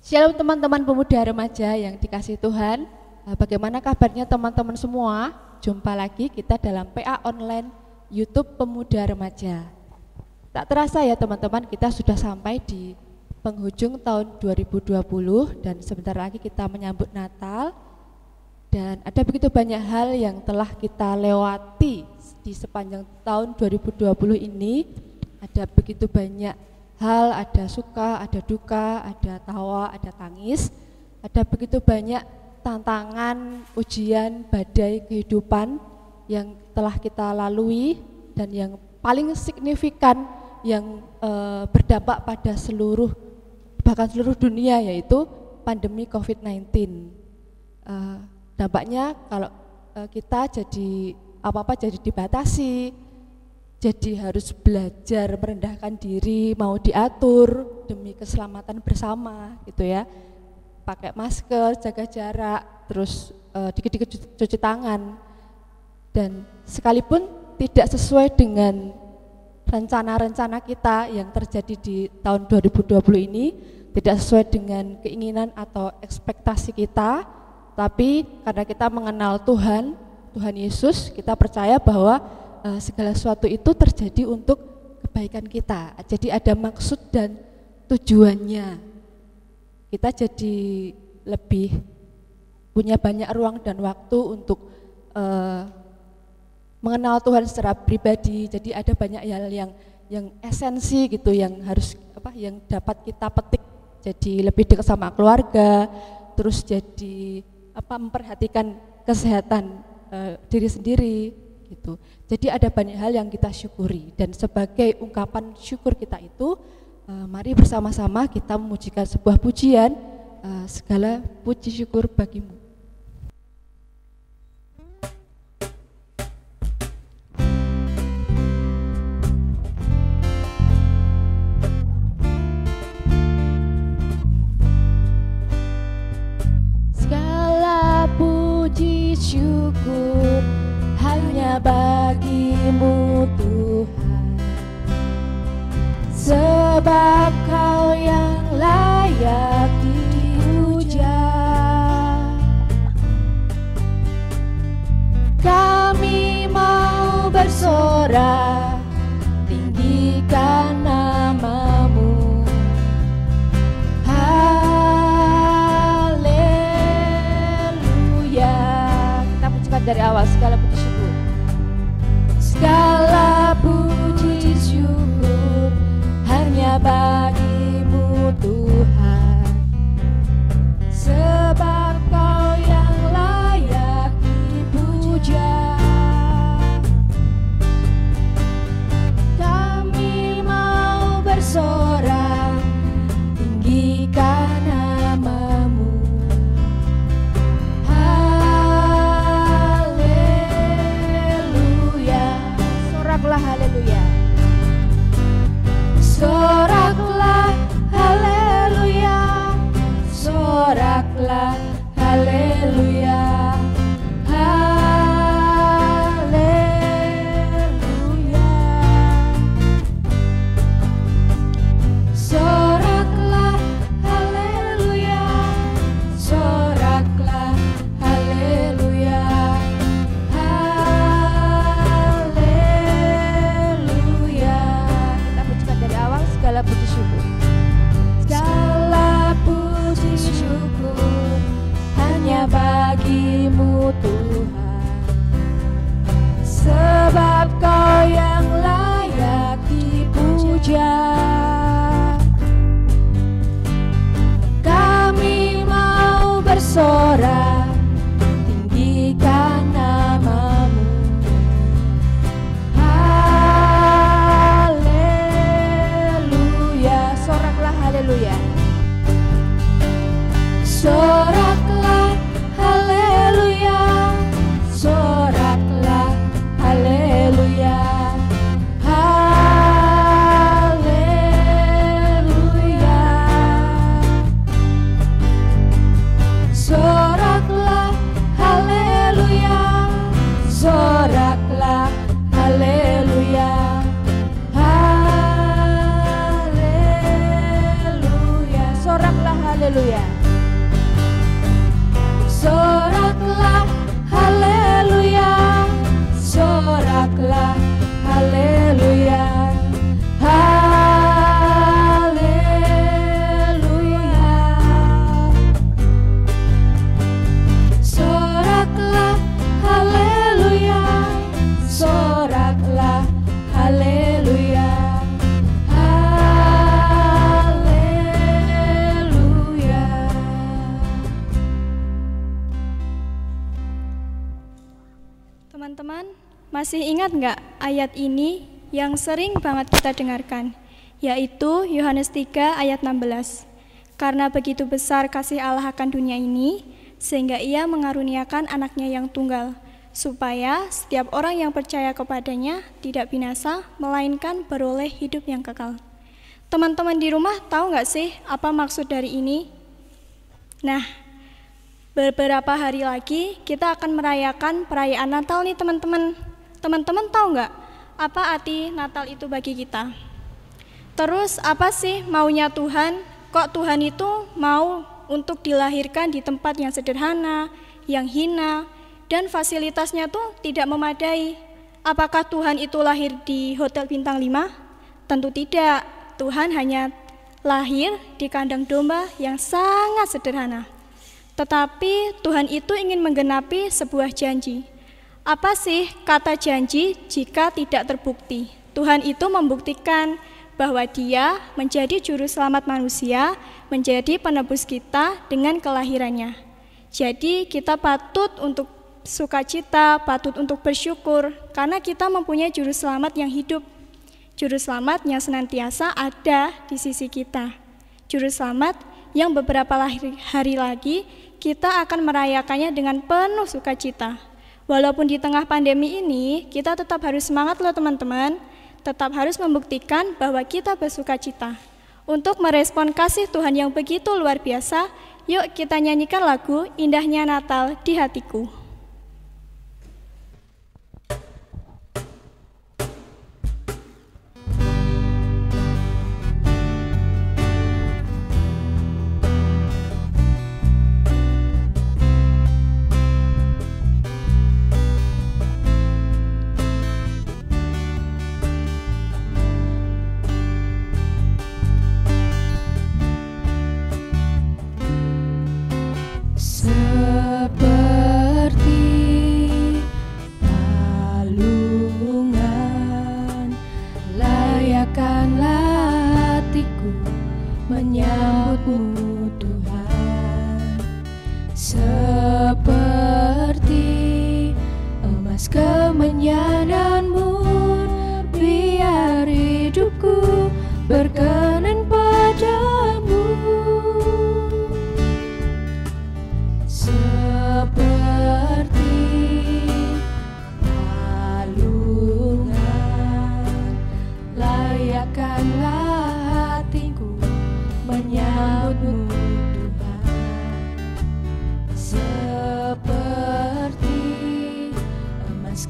Shalom teman-teman pemuda remaja yang dikasihi Tuhan. Bagaimana kabarnya teman-teman semua? Jumpa lagi kita dalam PA Online YouTube Pemuda Remaja. Tak terasa ya teman-teman, kita sudah sampai di penghujung tahun 2020 dan sebentar lagi kita menyambut Natal. Dan ada begitu banyak hal yang telah kita lewati di sepanjang tahun 2020 ini. Ada begitu banyak hal, ada suka, ada duka, ada tawa, ada tangis, ada begitu banyak tantangan, ujian, badai kehidupan yang telah kita lalui dan yang paling signifikan yang berdampak pada bahkan seluruh dunia, yaitu pandemi COVID-19. Dampaknya kalau kita jadi apa-apa jadi dibatasi, jadi harus belajar merendahkan diri, mau diatur demi keselamatan bersama gitu ya. Pakai masker, jaga jarak, terus dikit-dikit cuci tangan. Dan sekalipun tidak sesuai dengan rencana-rencana kita yang terjadi di tahun 2020 ini, tidak sesuai dengan keinginan atau ekspektasi kita, tapi karena kita mengenal Tuhan Yesus, kita percaya bahwa segala sesuatu itu terjadi untuk kebaikan kita. Jadi ada maksud dan tujuannya. Kita jadi lebih punya banyak ruang dan waktu untuk mengenal Tuhan secara pribadi. Jadi ada banyak hal yang esensi gitu yang harus yang dapat kita petik. Jadi lebih dekat sama keluarga, terus jadi memperhatikan kesehatan diri sendiri gitu. Jadi ada banyak hal yang kita syukuri, dan sebagai ungkapan syukur kita itu, mari bersama-sama kita memujikan sebuah pujian, segala puji syukur bagimu. Segala puji syukur hanya bagimu Tuhan, sebab Kau yang layak dipuja. Kami mau bersorak, tinggikan nama-Mu. Haleluya. Kita pujikan dari awal, segala puji syukur. Segala puji syukur hanya bagimu Tuhan, sebab Kau yang layak dipuja. Kami mau bersorak, tinggikan nama-Mu. Soraklah haleluya. Soraklah haleluya. Soraklah haleluya. Haleluya. Soraklah haleluya. Soraklah haleluya. Segala puji syukur, segala puji syukur hanya bagimu Tuhan, sebab Kau yang layak dipuja. Kami mau bersorak, tinggikan nama-Mu. Haleluya. Soraklah haleluya. Soraklah haleluya. Haleluya. Soraklah haleluya. Soraklah, haleluya. Soraklah, haleluya. Haleluya. Soraklah, haleluya. Soraklah, haleluya. Haleluya. Teman-teman, masih ingat nggak ayat ini yang sering banget kita dengarkan, yaitu Yohanes 3 ayat 16. Karena begitu besar kasih Allah akan dunia ini, sehingga ia mengaruniakan anaknya yang tunggal, supaya setiap orang yang percaya kepadanya tidak binasa, melainkan beroleh hidup yang kekal. Teman-teman di rumah tahu nggak sih apa maksud dari ini? Nah, beberapa hari lagi kita akan merayakan perayaan Natal nih teman-teman. Teman-teman tahu nggak apa arti Natal itu bagi kita? Terus apa sih maunya Tuhan? Kok Tuhan itu mau untuk dilahirkan di tempat yang sederhana, yang hina, dan fasilitasnya tuh tidak memadai? Apakah Tuhan itu lahir di Hotel Bintang 5? Tentu tidak. Tuhan hanya lahir di kandang domba yang sangat sederhana. Tetapi Tuhan itu ingin menggenapi sebuah janji. Apa sih kata janji jika tidak terbukti? Tuhan itu membuktikan bahwa Dia menjadi juru selamat manusia, menjadi penebus kita dengan kelahirannya. Jadi kita patut untuk sukacita, patut untuk bersyukur, karena kita mempunyai juru selamat yang hidup. Juru selamat yang senantiasa ada di sisi kita. Juru selamat yang beberapa hari lagi kita akan merayakannya dengan penuh sukacita. Walaupun di tengah pandemi ini, kita tetap harus semangat loh teman-teman. Tetap harus membuktikan bahwa kita bersukacita. Untuk merespon kasih Tuhan yang begitu luar biasa, yuk kita nyanyikan lagu Indahnya Natal di Hatiku. Menyambutmu Tuhan, seperti emas kemenyanganmu, biar hidupku berkenan padamu. Seperti palungan, layakkanlah hatiku menyambutmu Tuhan, seperti emas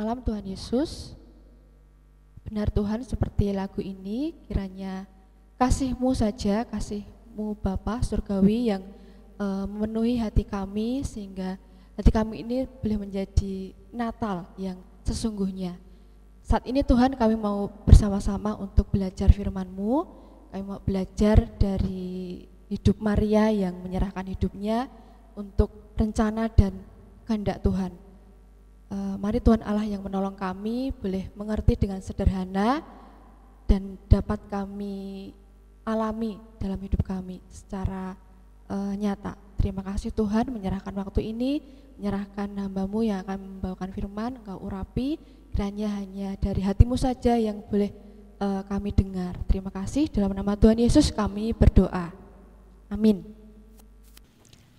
malam Tuhan Yesus. Benar Tuhan, seperti lagu ini, kiranya kasih-Mu saja, kasih-Mu Bapa surgawi yang memenuhi hati kami, sehingga hati kami ini boleh menjadi Natal yang sesungguhnya. Saat ini Tuhan, kami mau bersama-sama untuk belajar firman-Mu. Kami mau belajar dari hidup Maria yang menyerahkan hidupnya untuk rencana dan kehendak Tuhan. Mari Tuhan Allah yang menolong kami boleh mengerti dengan sederhana dan dapat kami alami dalam hidup kami secara nyata. Terima kasih Tuhan, menyerahkan waktu ini, menyerahkan hamba-Mu yang akan membawakan firman, Engkau urapi, kiranya hanya dari hati-Mu saja yang boleh kami dengar. Terima kasih, dalam nama Tuhan Yesus kami berdoa. Amin.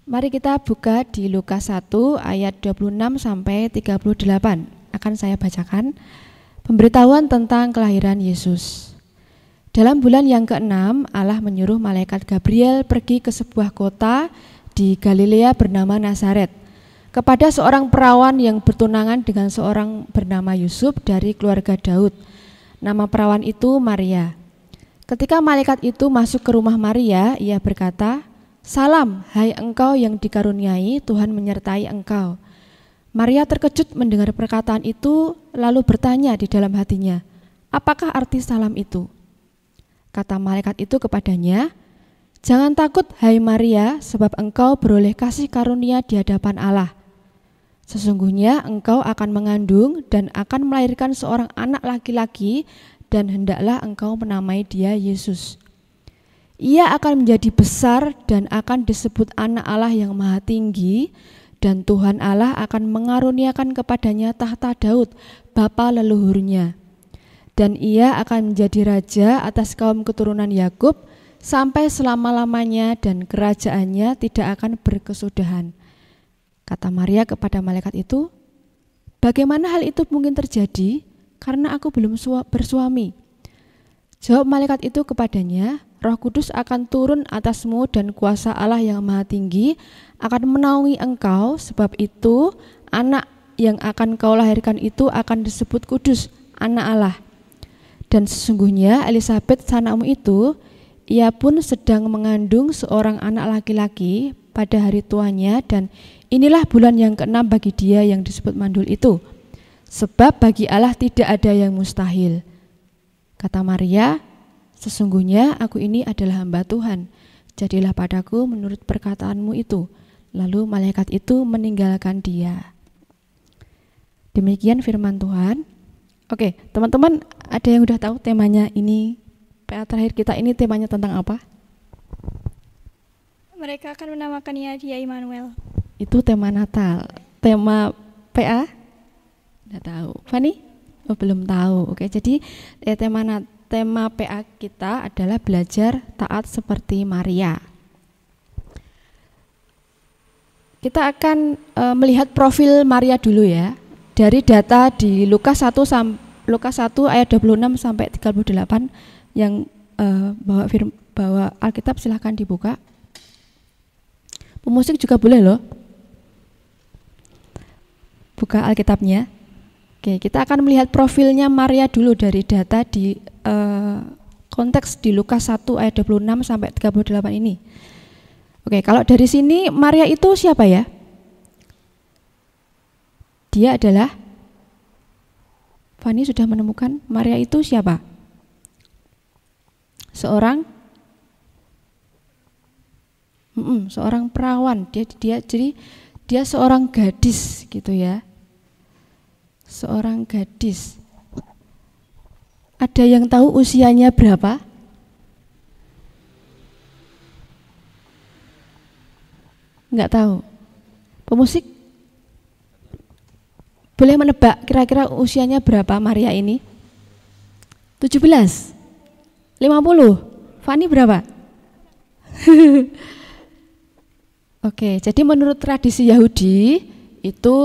Mari kita buka di Lukas 1 ayat 26 sampai 38. Akan saya bacakan pemberitahuan tentang kelahiran Yesus. Dalam bulan yang ke-6, Allah menyuruh malaikat Gabriel pergi ke sebuah kota di Galilea bernama Nazaret, kepada seorang perawan yang bertunangan dengan seorang bernama Yusuf dari keluarga Daud. Nama perawan itu Maria. Ketika malaikat itu masuk ke rumah Maria, ia berkata, "Salam, hai engkau yang dikaruniai, Tuhan menyertai engkau." Maria terkejut mendengar perkataan itu, lalu bertanya di dalam hatinya, "Apakah arti salam itu?" Kata malaikat itu kepadanya, "Jangan takut, hai Maria, sebab engkau beroleh kasih karunia di hadapan Allah. Sesungguhnya engkau akan mengandung dan akan melahirkan seorang anak laki-laki, dan hendaklah engkau menamai dia Yesus. Ia akan menjadi besar dan akan disebut anak Allah yang maha tinggi, dan Tuhan Allah akan mengaruniakan kepadanya tahta Daud, bapa leluhurnya. Dan ia akan menjadi raja atas kaum keturunan Yakub sampai selama-lamanya, dan kerajaannya tidak akan berkesudahan." Kata Maria kepada malaikat itu, "Bagaimana hal itu mungkin terjadi? Karena aku belum bersuami." Jawab malaikat itu kepadanya, "Roh Kudus akan turun atasmu dan kuasa Allah yang maha tinggi akan menaungi engkau, sebab itu anak yang akan kau lahirkan itu akan disebut kudus, anak Allah. Dan sesungguhnya Elisabet sanamu itu, ia pun sedang mengandung seorang anak laki-laki pada hari tuanya, dan inilah bulan yang ke-6 bagi dia yang disebut mandul itu. Sebab bagi Allah tidak ada yang mustahil." Kata Maria, "Sesungguhnya aku ini adalah hamba Tuhan, jadilah padaku menurut perkataanmu itu." Lalu malaikat itu meninggalkan dia. Demikian firman Tuhan. Oke, teman-teman, ada yang udah tahu temanya ini, PA terakhir kita ini temanya tentang apa? Mereka akan menamakannya dia Immanuel. Itu tema Natal. Tema PA? Nggak tahu. Fani? Oh, belum tahu. Oke, jadi tema PA kita adalah belajar taat seperti Maria. Kita akan melihat profil Maria dulu ya. Dari data di Lukas 1 ayat 26 sampai 38 yang bawa Alkitab silahkan dibuka. Pemusik juga boleh loh. Buka Alkitabnya. Oke, kita akan melihat profilnya Maria dulu dari data di konteks di Lukas 1 ayat 26 sampai 38 ini. Oke, kalau dari sini Maria itu siapa ya? Dia adalah, Fani sudah menemukan Maria itu siapa? Seorang perawan. Jadi dia seorang gadis gitu ya. Seorang gadis. Ada yang tahu usianya berapa? Enggak tahu. Pemusik boleh menebak kira-kira usianya berapa Maria ini? 17? 50? Fani berapa? Oke, jadi menurut tradisi Yahudi itu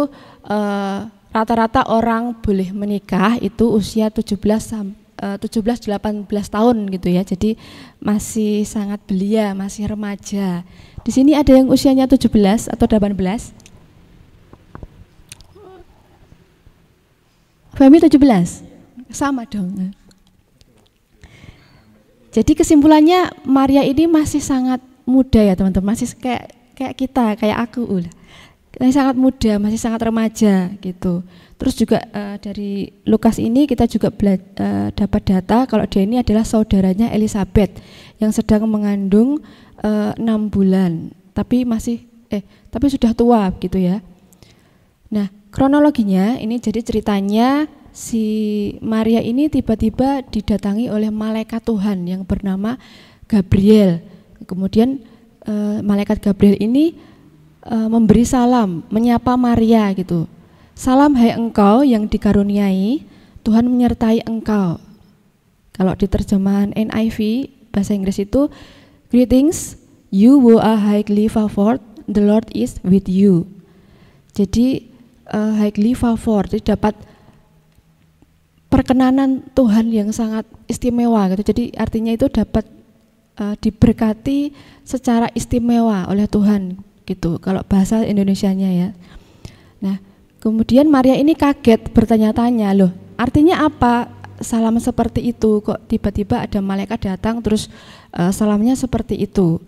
rata-rata orang boleh menikah itu usia 17-18 tahun gitu ya. Jadi masih sangat belia, masih remaja. Di sini ada yang usianya 17 atau 18? Femi 17. Sama dong. Jadi kesimpulannya Maria ini masih sangat muda ya teman-teman, masih kayak kita, kayak aku. Masih sangat muda, masih sangat remaja gitu. Terus juga dari Lukas ini kita juga dapat data kalau dia ini adalah saudaranya Elizabeth yang sedang mengandung 6 bulan, tapi sudah tua gitu ya. Nah, kronologinya ini jadi ceritanya si Maria ini tiba-tiba didatangi oleh malaikat Tuhan yang bernama Gabriel. Kemudian malaikat Gabriel ini memberi salam, menyapa Maria gitu. Salam hai engkau yang dikaruniai, Tuhan menyertai engkau. Kalau di terjemahan NIV bahasa Inggris itu greetings, you who are highly favored, the Lord is with you. Jadi highly favored, jadi dapat perkenanan Tuhan yang sangat istimewa gitu. Jadi artinya itu dapat diberkati secara istimewa oleh Tuhan gitu. Kalau bahasa Indonesianya ya. Nah, kemudian Maria ini kaget bertanya-tanya, loh, artinya apa salam seperti itu? Kok tiba-tiba ada malaikat datang terus salamnya seperti itu?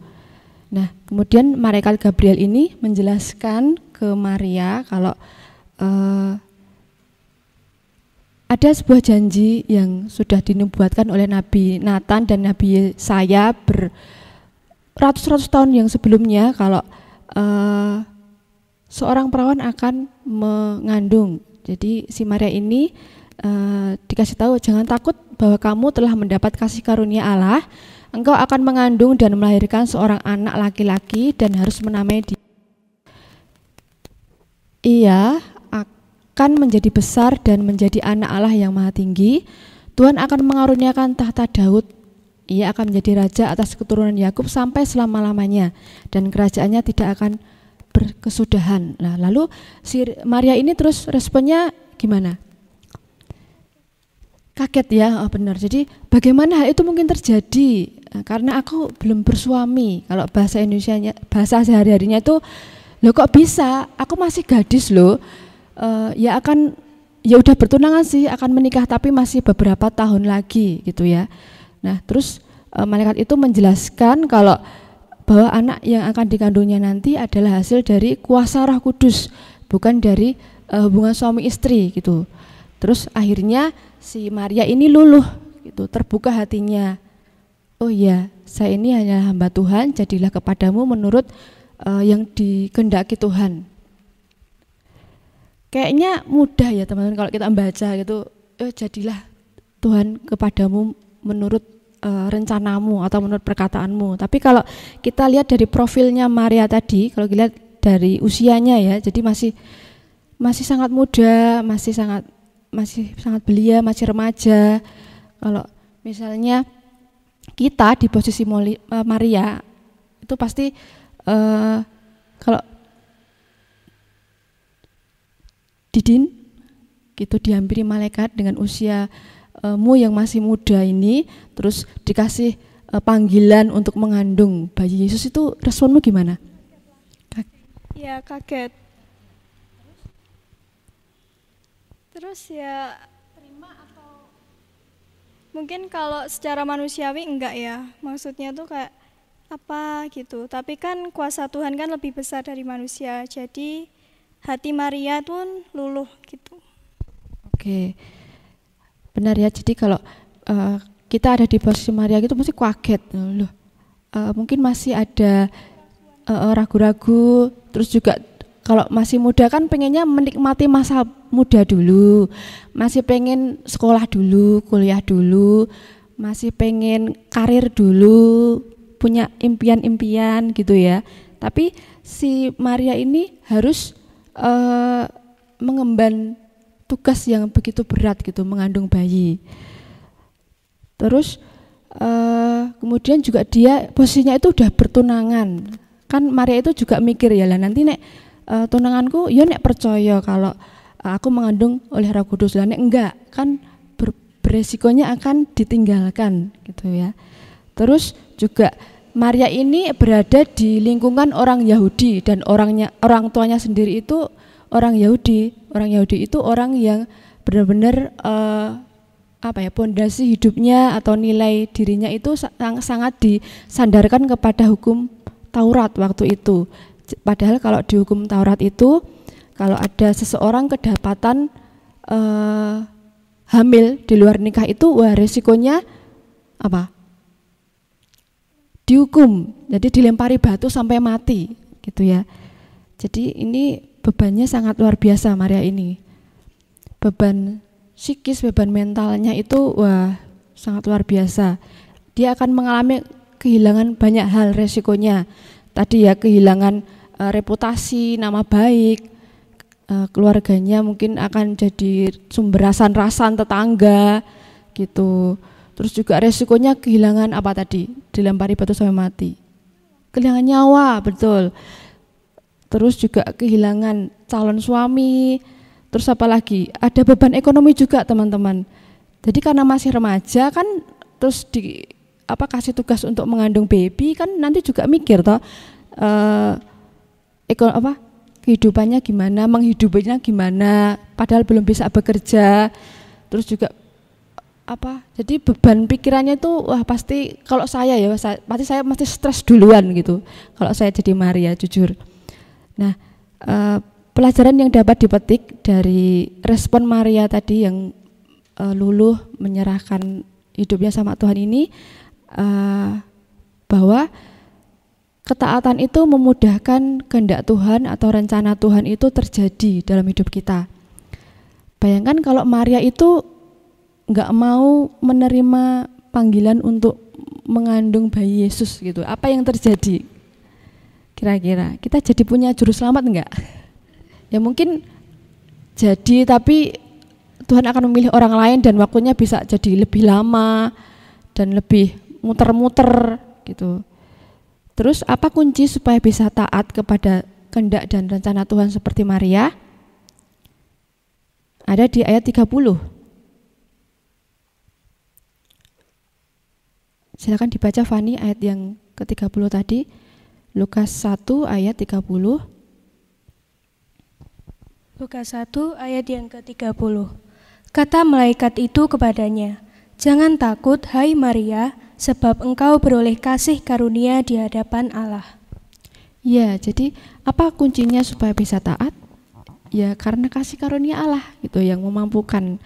Nah, kemudian malaikat Gabriel ini menjelaskan ke Maria kalau ada sebuah janji yang sudah dinubuatkan oleh Nabi Nathan dan Nabi Yesaya beratus-ratus tahun yang sebelumnya kalau seorang perawan akan mengandung. Jadi si Maria ini dikasih tahu, jangan takut bahwa kamu telah mendapat kasih karunia Allah. Engkau akan mengandung dan melahirkan seorang anak laki-laki dan harus menamai dia. Ia akan menjadi besar dan menjadi anak Allah yang maha tinggi. Tuhan akan mengaruniakan tahta Daud. Ia akan menjadi raja atas keturunan Yakub sampai selama-lamanya dan kerajaannya tidak akan berkesudahan. Nah, lalu si Maria ini terus responnya gimana? Kaget ya, oh benar. Jadi bagaimana hal itu mungkin terjadi? Karena aku belum bersuami. Kalau bahasa Indonesianya, bahasa sehari-harinya itu, loh kok bisa? Aku masih gadis loh. Ya udah bertunangan sih, akan menikah tapi masih beberapa tahun lagi gitu ya. Nah, terus malaikat itu menjelaskan kalau bahwa anak yang akan dikandungnya nanti adalah hasil dari kuasa Roh Kudus, bukan dari hubungan suami istri gitu. Terus akhirnya si Maria ini luluh gitu, terbuka hatinya. Oh iya, saya ini hanya hamba Tuhan, jadilah kepadamu menurut yang dikehendaki Tuhan. Kayaknya mudah ya teman-teman kalau kita membaca gitu, jadilah Tuhan kepadamu menurut rencanamu atau menurut perkataanmu. Tapi kalau kita lihat dari profilnya Maria tadi, kalau kita lihat dari usianya ya, jadi masih sangat muda, masih sangat belia, masih remaja. Kalau misalnya kita di posisi Maria itu pasti kalau Didin gitu dihampiri malaikat dengan usiamu yang masih muda ini, terus dikasih panggilan untuk mengandung bayi Yesus, itu responmu gimana? Ya kaget. Terus ya terima atau mungkin kalau secara manusiawi enggak ya, maksudnya tuh kayak apa gitu. Tapi kan kuasa Tuhan kan lebih besar dari manusia, jadi hati Maria pun luluh gitu. Oke, benar ya. Jadi kalau kita ada di posisi Maria gitu mesti kaget loh. Mungkin masih ada ragu-ragu. Terus juga kalau masih muda kan pengennya menikmati masa muda dulu, masih pengen sekolah dulu, kuliah dulu, masih pengen karir dulu, punya impian-impian gitu ya. Tapi si Maria ini harus mengemban tugas yang begitu berat gitu, mengandung bayi. Terus kemudian juga dia posisinya itu udah bertunangan. Kan Maria itu juga mikir ya lah, nanti nek tunanganku ya nek percaya kalau aku mengandung oleh Roh Kudus, lah nek enggak kan beresikonya akan ditinggalkan gitu ya. Terus juga Maria ini berada di lingkungan orang Yahudi dan orang tuanya sendiri itu orang Yahudi. Orang Yahudi itu orang yang benar-benar pondasi hidupnya atau nilai dirinya itu sangat disandarkan kepada hukum Taurat waktu itu. Padahal kalau di hukum Taurat itu, kalau ada seseorang kedapatan hamil di luar nikah itu, wah resikonya apa? Dihukum, jadi dilempari batu sampai mati, gitu ya. Jadi ini bebannya sangat luar biasa Maria ini. Beban psikis, beban mentalnya itu wah sangat luar biasa. Dia akan mengalami kehilangan banyak hal resikonya. Tadi ya kehilangan reputasi, nama baik, keluarganya mungkin akan jadi sumber rasan-rasan tetangga gitu. Terus juga resikonya kehilangan apa tadi? Dilempari batu sampai mati. Kehilangan nyawa, betul. Terus juga kehilangan calon suami. Terus apa lagi? Ada beban ekonomi juga teman-teman. Jadi karena masih remaja kan, terus kasih tugas untuk mengandung baby kan nanti juga mikir toh kehidupannya gimana, menghidupinya gimana, padahal belum bisa bekerja. Terus juga jadi beban pikirannya itu wah pasti kalau saya pasti stres duluan gitu kalau saya jadi Maria, jujur. Nah, pelajaran yang dapat dipetik dari respon Maria tadi yang luluh menyerahkan hidupnya sama Tuhan ini, bahwa ketaatan itu memudahkan kehendak Tuhan atau rencana Tuhan itu terjadi dalam hidup kita. Bayangkan kalau Maria itu nggak mau menerima panggilan untuk mengandung bayi Yesus gitu, apa yang terjadi? Kira-kira kita jadi punya juru selamat enggak? Ya mungkin jadi, tapi Tuhan akan memilih orang lain dan waktunya bisa jadi lebih lama dan lebih muter-muter gitu. Terus apa kunci supaya bisa taat kepada kehendak dan rencana Tuhan seperti Maria? Ada di ayat 30. Silakan dibaca Fani ayat yang ke-30 tadi. Lukas 1 ayat 30. Lukas 1 ayat yang ke-30. Kata malaikat itu kepadanya, "Jangan takut, hai Maria, sebab engkau beroleh kasih karunia di hadapan Allah." Ya, jadi apa kuncinya supaya bisa taat? Ya karena kasih karunia Allah gitu yang memampukan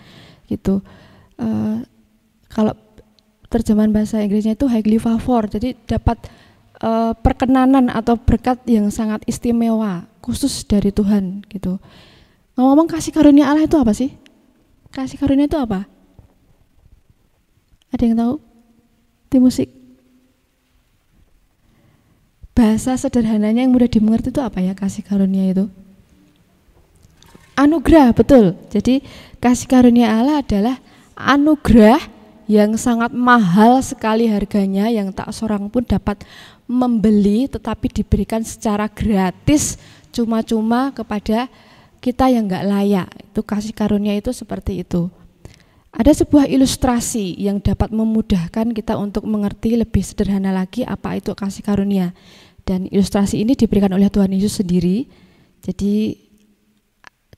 gitu. Kalau terjemahan bahasa Inggrisnya itu highly favor, jadi dapat perkenanan atau berkat yang sangat istimewa, khusus dari Tuhan gitu. Ngomong kasih karunia Allah itu apa sih? Kasih karunia itu apa? Ada yang tahu? Di musik. Bahasa sederhananya yang mudah dimengerti itu apa ya kasih karunia itu? Anugerah, betul. Jadi kasih karunia Allah adalah anugerah yang sangat mahal sekali harganya, yang tak seorang pun dapat membeli, tetapi diberikan secara gratis, cuma-cuma kepada kita yang enggak layak. Itu kasih karunia itu seperti itu. Ada sebuah ilustrasi yang dapat memudahkan kita untuk mengerti lebih sederhana lagi apa itu kasih karunia. Dan ilustrasi ini diberikan oleh Tuhan Yesus sendiri. Jadi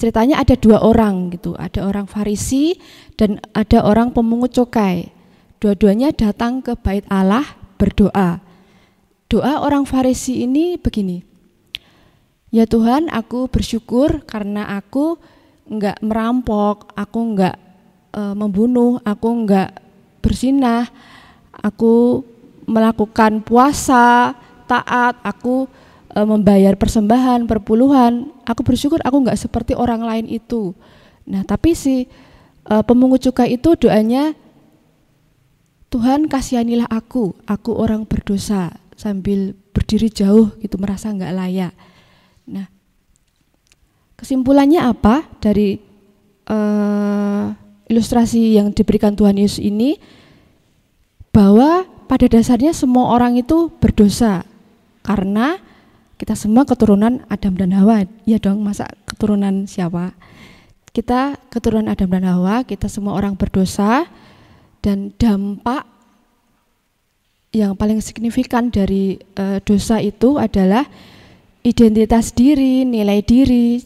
ceritanya ada dua orang gitu, ada orang Farisi dan ada orang pemungut cukai. Dua-duanya datang ke bait Allah berdoa. Doa orang Farisi ini begini, "Ya Tuhan, aku bersyukur karena aku enggak merampok, aku enggak membunuh, aku enggak berzinah, aku melakukan puasa, taat, aku membayar persembahan, perpuluhan. Aku bersyukur aku enggak seperti orang lain itu." Nah, tapi si pemungut cukai itu doanya, "Tuhan kasihanilah aku orang berdosa," sambil berdiri jauh gitu, merasa enggak layak. Nah, kesimpulannya apa dari ilustrasi yang diberikan Tuhan Yesus ini? Bahwa pada dasarnya semua orang itu berdosa karena kita semua keturunan Adam dan Hawa. Ya dong, masa keturunan siapa? Kita keturunan Adam dan Hawa, kita semua orang berdosa, dan dampak yang paling signifikan dari dosa itu adalah identitas diri, nilai diri,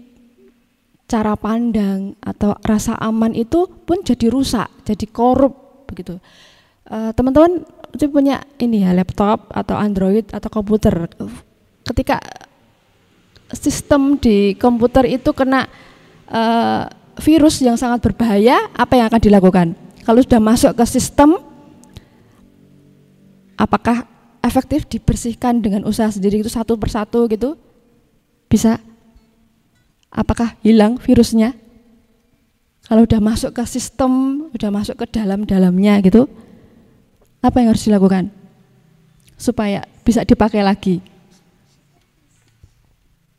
cara pandang atau rasa aman itu pun jadi rusak, jadi korup begitu. Teman-teman punya ini ya, laptop atau Android atau komputer. Ketika sistem di komputer itu kena virus yang sangat berbahaya, apa yang akan dilakukan? Kalau sudah masuk ke sistem, apakah efektif dibersihkan dengan usaha sendiri itu satu persatu gitu? Bisa? Apakah hilang virusnya? Kalau udah masuk ke sistem, udah masuk ke dalam-dalamnya gitu, apa yang harus dilakukan supaya bisa dipakai lagi?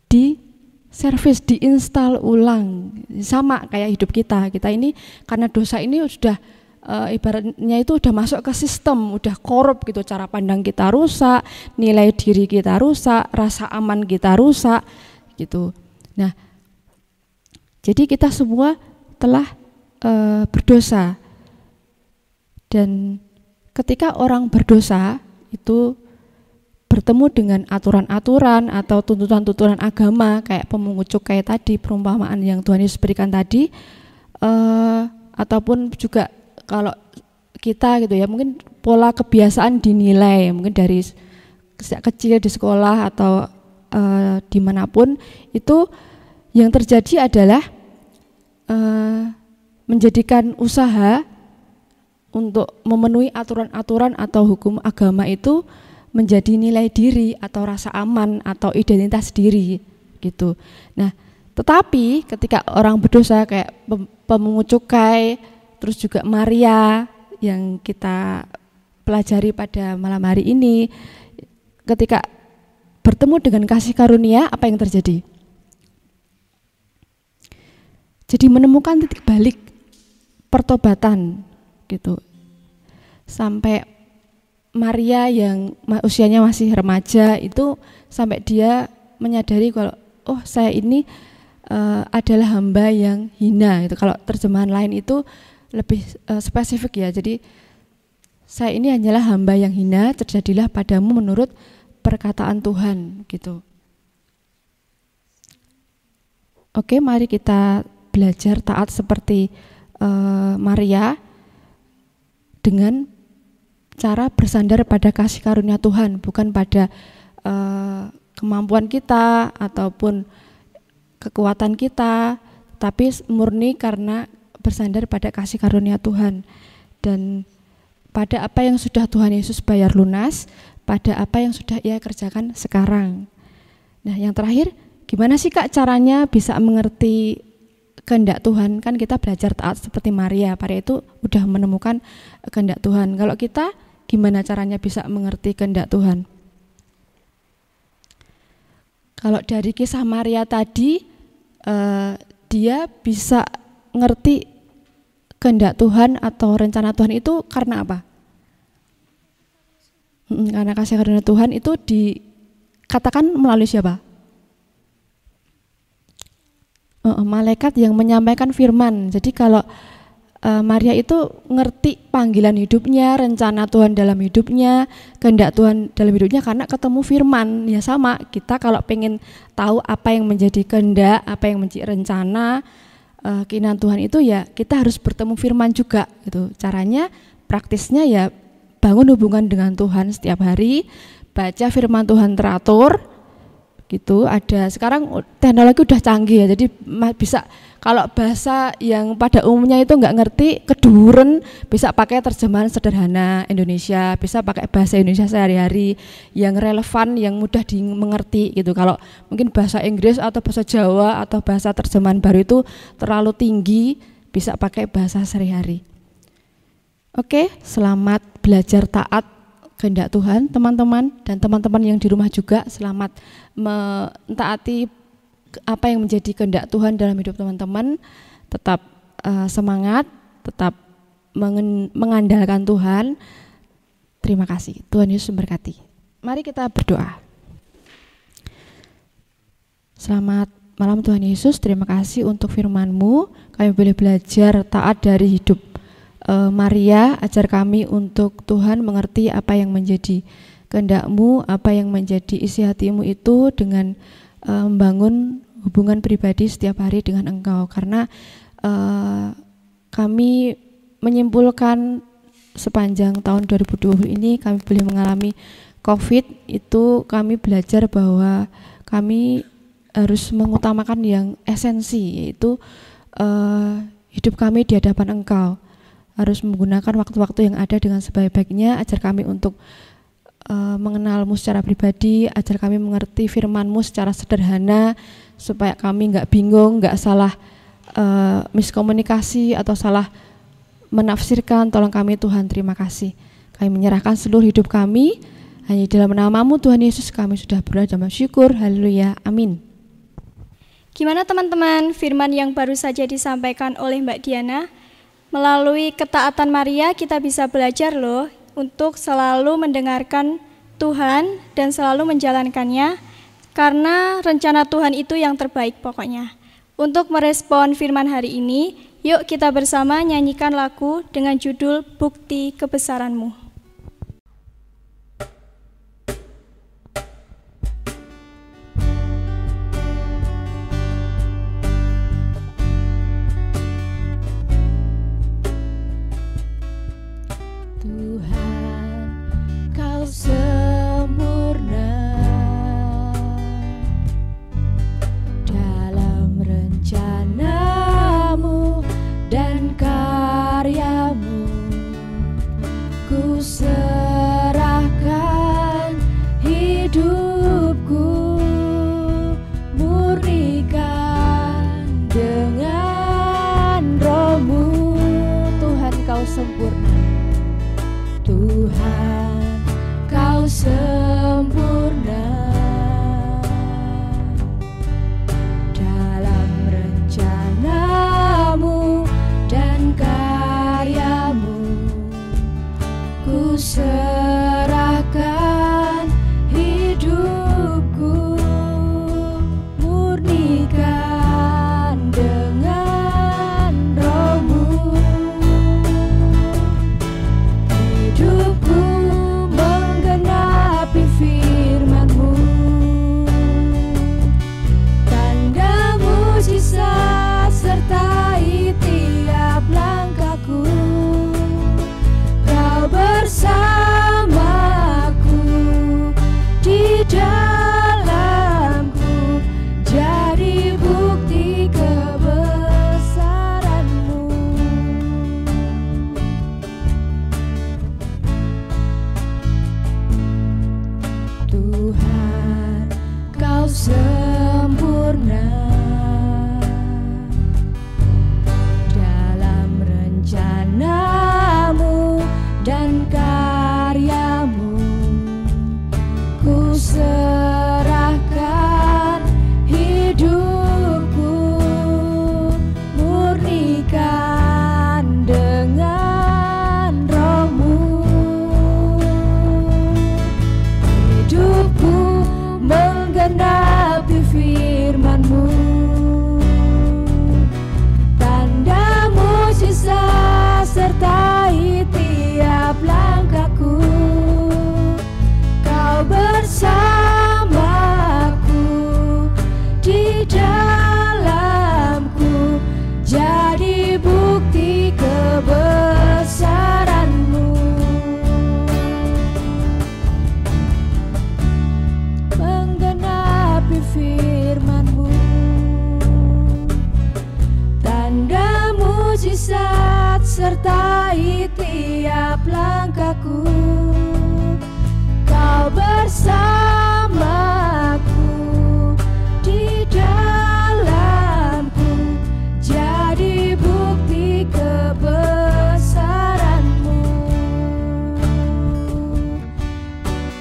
Di servis, diinstal ulang. Sama kayak hidup kita. Kita ini karena dosa ini sudah ibaratnya itu udah masuk ke sistem, udah korup gitu, cara pandang kita rusak, nilai diri kita rusak, rasa aman kita rusak gitu. Nah, jadi kita semua telah berdosa, dan ketika orang berdosa itu bertemu dengan aturan-aturan atau tuntutan-tuntutan agama kayak pemungut cukai tadi, perumpamaan yang Tuhan Yesus berikan tadi, ataupun juga kalau kita gitu ya, mungkin pola kebiasaan dinilai mungkin dari sejak kecil di sekolah atau dimanapun itu, yang terjadi adalah menjadikan usaha untuk memenuhi aturan-aturan atau hukum agama itu menjadi nilai diri atau rasa aman atau identitas diri gitu. Nah, tetapi ketika orang berdosa kayak pemungut cukai, terus juga Maria yang kita pelajari pada malam hari ini, ketika bertemu dengan kasih karunia, apa yang terjadi? Jadi menemukan titik balik pertobatan gitu. Sampai Maria yang usianya masih remaja itu, sampai dia menyadari kalau oh saya ini adalah hamba yang hina gitu. Kalau terjemahan lain itu lebih spesifik ya. Jadi saya ini hanyalah hamba yang hina, terjadilah padamu menurut perkataan Tuhan gitu. Oke, mari kita belajar taat seperti Maria dengan cara bersandar pada kasih karunia Tuhan, bukan pada kemampuan kita ataupun kekuatan kita, tapi murni karena bersandar pada kasih karunia Tuhan dan pada apa yang sudah Tuhan Yesus bayar lunas, pada apa yang sudah Ia kerjakan sekarang. Nah, yang terakhir, gimana sih Kak caranya bisa mengerti kehendak Tuhan? Kan kita belajar taat seperti Maria, Maria itu udah menemukan kehendak Tuhan. Kalau kita gimana caranya bisa mengerti kehendak Tuhan? Kalau dari kisah Maria tadi, dia bisa ngerti kehendak Tuhan atau rencana Tuhan itu karena apa? Karena kasih karunia Tuhan itu dikatakan melalui siapa? Malaikat yang menyampaikan firman. Jadi kalau Maria itu ngerti panggilan hidupnya, rencana Tuhan dalam hidupnya, kehendak Tuhan dalam hidupnya karena ketemu firman. Ya sama, kita kalau pengen tahu apa yang menjadi kehendak, apa yang menjadi rencana, keinginan Tuhan itu ya kita harus bertemu firman juga gitu. Caranya praktisnya ya bangun hubungan dengan Tuhan setiap hari, baca firman Tuhan teratur gitu. Ada sekarang teknologi udah canggih ya, jadi bisa kalau bahasa yang pada umumnya itu nggak ngerti, keduren, bisa pakai terjemahan sederhana Indonesia, bisa pakai bahasa Indonesia sehari-hari yang relevan, yang mudah dimengerti gitu. Kalau mungkin bahasa Inggris atau bahasa Jawa atau bahasa terjemahan baru itu terlalu tinggi, bisa pakai bahasa sehari-hari. Oke, selamat belajar taat kehendak Tuhan teman-teman, dan teman-teman yang di rumah juga selamat mentaati apa yang menjadi kehendak Tuhan dalam hidup teman-teman. Tetap semangat, tetap mengandalkan Tuhan. Terima kasih, Tuhan Yesus memberkati. Mari kita berdoa. Selamat malam Tuhan Yesus, terima kasih untuk firman-Mu. Kami boleh belajar taat dari hidup Maria. Ajar kami untuk Tuhan mengerti apa yang menjadi kehendak-Mu, apa yang menjadi isi hati-Mu itu dengan membangun hubungan pribadi setiap hari dengan Engkau, karena kami menyimpulkan sepanjang tahun 2020 ini kami boleh mengalami COVID, itu kami belajar bahwa kami harus mengutamakan yang esensi, yaitu hidup kami di hadapan Engkau, harus menggunakan waktu-waktu yang ada dengan sebaik-baiknya. Ajar kami untuk mengenal-Mu secara pribadi, ajar kami mengerti firman-Mu secara sederhana, supaya kami nggak bingung, nggak salah miskomunikasi atau salah menafsirkan. Tolong kami Tuhan, terima kasih. Kami menyerahkan seluruh hidup kami, hanya dalam nama-Mu Tuhan Yesus kami sudah berdoa dan bersyukur. Haleluya, amin. Gimana teman-teman, firman yang baru saja disampaikan oleh Mbak Diana? Melalui ketaatan Maria kita bisa belajar loh untuk selalu mendengarkan Tuhan dan selalu menjalankannya, karena rencana Tuhan itu yang terbaik pokoknya. Untuk merespon firman hari ini, yuk kita bersama nyanyikan lagu dengan judul Bukti Kebesaran-Mu. Sempurna dalam rencana-Mu dan karya-Mu, ku serahkan hidupku, murnikan dengan Roh-Mu. Tuhan, Kau sempurna, Tuhan Kau sempurna dalam rencana-Mu dan karya-Mu, ku serahkan hidupku, murnikan dengan Roh-Mu. Hidupku menggenapi firman-Mu, tanda mujizat sertai tiap langkahku. Kau bersamaku, di dalamku, jadi bukti kebesaran-Mu. Tuhan, Kau sempurna dalam rencana-Mu dan karya-Mu, ku serahkan hidupku, murnikan dengan Roh-Mu. Hidupku menggenapi firman-Mu, tanda mujizat sertai tiap langkahku. Kau bersamaku, di dalamku, jadi bukti kebesaran-Mu. Menggenapi firman-Mu, tanda mujizat sertai tiap langkahku. Kau bersamaku, di dalamku, jadi bukti kebesaran-Mu.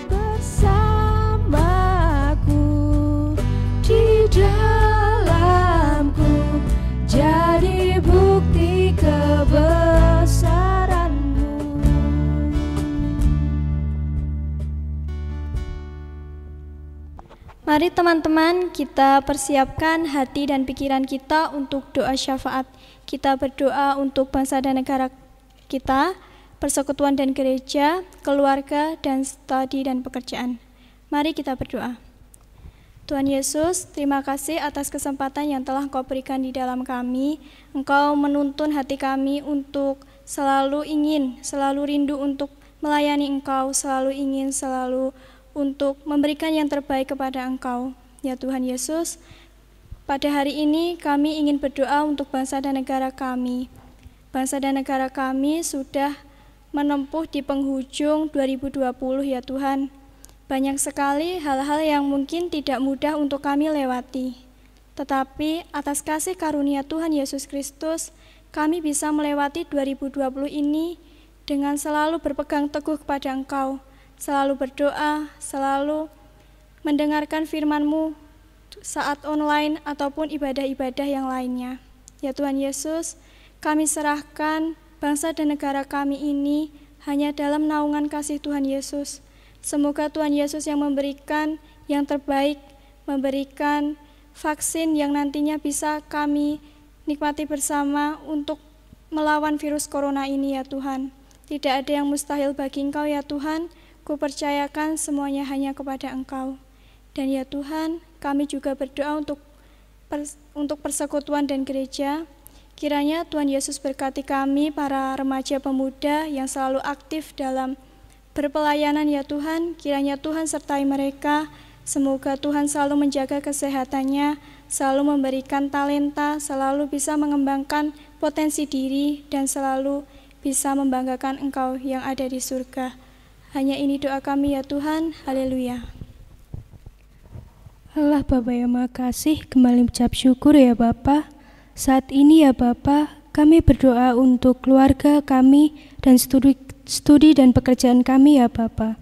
Bersamaku, di dalamku, jadi bukti kebesaran-Mu. Mari teman-teman kita persiapkan hati dan pikiran kita untuk doa syafaat. Kita berdoa untuk bangsa dan negara kita, persekutuan dan gereja, keluarga, dan studi dan pekerjaan. Mari kita berdoa. Tuhan Yesus, terima kasih atas kesempatan yang telah Engkau berikan di dalam kami. Engkau menuntun hati kami untuk selalu ingin, selalu rindu untuk melayani Engkau, selalu ingin, selalu untuk memberikan yang terbaik kepada Engkau. Ya Tuhan Yesus, pada hari ini kami ingin berdoa untuk bangsa dan negara kami. Bangsa dan negara kami sudah menempuh di penghujung 2020 ya Tuhan. Banyak sekali hal-hal yang mungkin tidak mudah untuk kami lewati. Tetapi atas kasih karunia Tuhan Yesus Kristus, kami bisa melewati 2020 ini dengan selalu berpegang teguh kepada Engkau, selalu berdoa, selalu mendengarkan firman-Mu saat online ataupun ibadah-ibadah yang lainnya. Ya Tuhan Yesus, kami serahkan bangsa dan negara kami ini hanya dalam naungan kasih Tuhan Yesus. Semoga Tuhan Yesus yang memberikan yang terbaik, memberikan vaksin yang nantinya bisa kami nikmati bersama untuk melawan virus corona ini ya Tuhan. Tidak ada yang mustahil bagi Engkau ya Tuhan, kupercayakan semuanya hanya kepada Engkau. Dan ya Tuhan, kami juga berdoa untuk persekutuan dan gereja. Kiranya Tuhan Yesus berkati kami, para remaja pemuda yang selalu aktif dalam berpelayanan ya Tuhan. Kiranya Tuhan sertai mereka. Semoga Tuhan selalu menjaga kesehatannya, selalu memberikan talenta, selalu bisa mengembangkan potensi diri, dan selalu bisa membanggakan Engkau yang ada di surga. Hanya ini doa kami ya Tuhan. Haleluya. Allah Bapa yang Maha Kasih, kembali ucap syukur ya Bapa. Saat ini ya Bapa, kami berdoa untuk keluarga kami dan studi dan pekerjaan kami ya Bapa.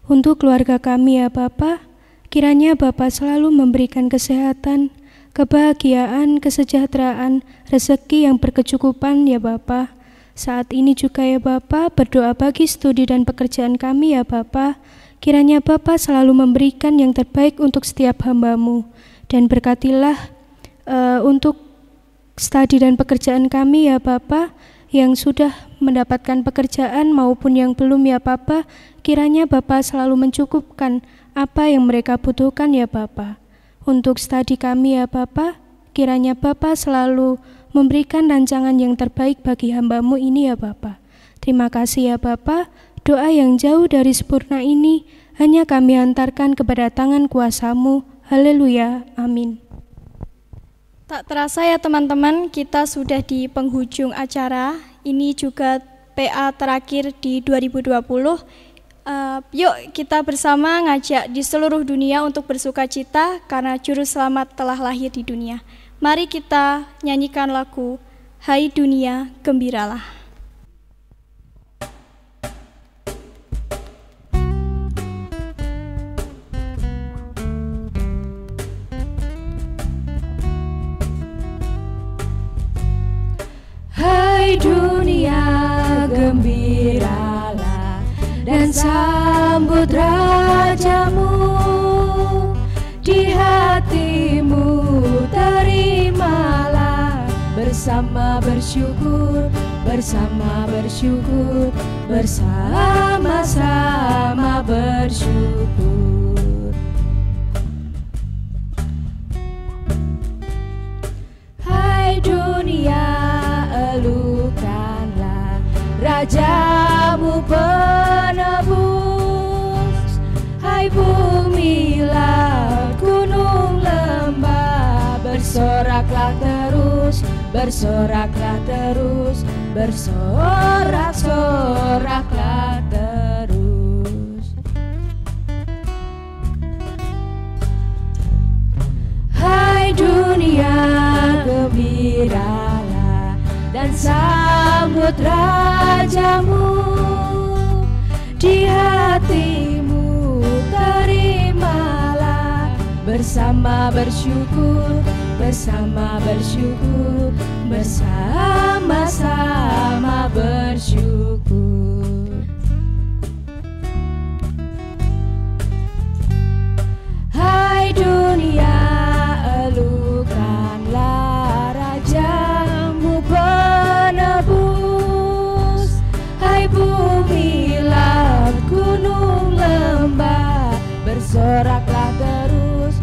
Untuk keluarga kami ya Bapa, kiranya Bapa selalu memberikan kesehatan, kebahagiaan, kesejahteraan, rezeki yang berkecukupan ya Bapa. Saat ini juga ya Bapa, berdoa bagi studi dan pekerjaan kami ya Bapa. Kiranya Bapa selalu memberikan yang terbaik untuk setiap hamba-Mu, dan berkatilah untuk studi dan pekerjaan kami ya Bapa, yang sudah mendapatkan pekerjaan maupun yang belum ya Bapa. Kiranya Bapa selalu mencukupkan apa yang mereka butuhkan ya Bapa. Untuk studi kami ya Bapa, kiranya Bapa selalu memberikan rancangan yang terbaik bagi hamba-Mu ini ya Bapa. Terima kasih ya Bapa. Doa yang jauh dari sempurna ini hanya kami hantarkan kepada tangan kuasa-Mu. Haleluya. Amin. Tak terasa ya teman-teman, kita sudah di penghujung acara. Ini juga PA terakhir di 2020. Yuk kita bersama ngajak di seluruh dunia untuk bersuka cita karena Juru Selamat telah lahir di dunia. Mari kita nyanyikan lagu Hai Dunia Gembiralah. Hai dunia gembiralah dan sambut Rajamu, di hatimu terimalah bersama bersyukur, bersama-sama bersyukur. Hai dunia, elukanlah Rajamu penebus. Hai bumi, laut, gunung, lembah, bersoraklah terus, bersorak-soraklah terus. Hai dunia, gembiralah dan sambut Rajamu, di hatimu terimalah bersama bersyukur, bersama-sama bersyukur. Hai dunia, elukanlah Rajamu penebus. Hai bumi, laut, gunung, lembah, bersoraklah terus,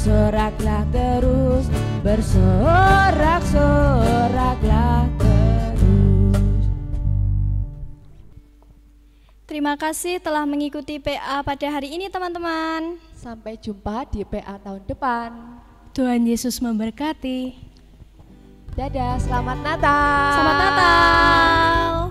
bersoraklah terus, bersorak-soraklah terus. Terima kasih telah mengikuti PA pada hari ini teman-teman. Sampai jumpa di PA tahun depan. Tuhan Yesus memberkati. Dadah, selamat Natal. Selamat Natal.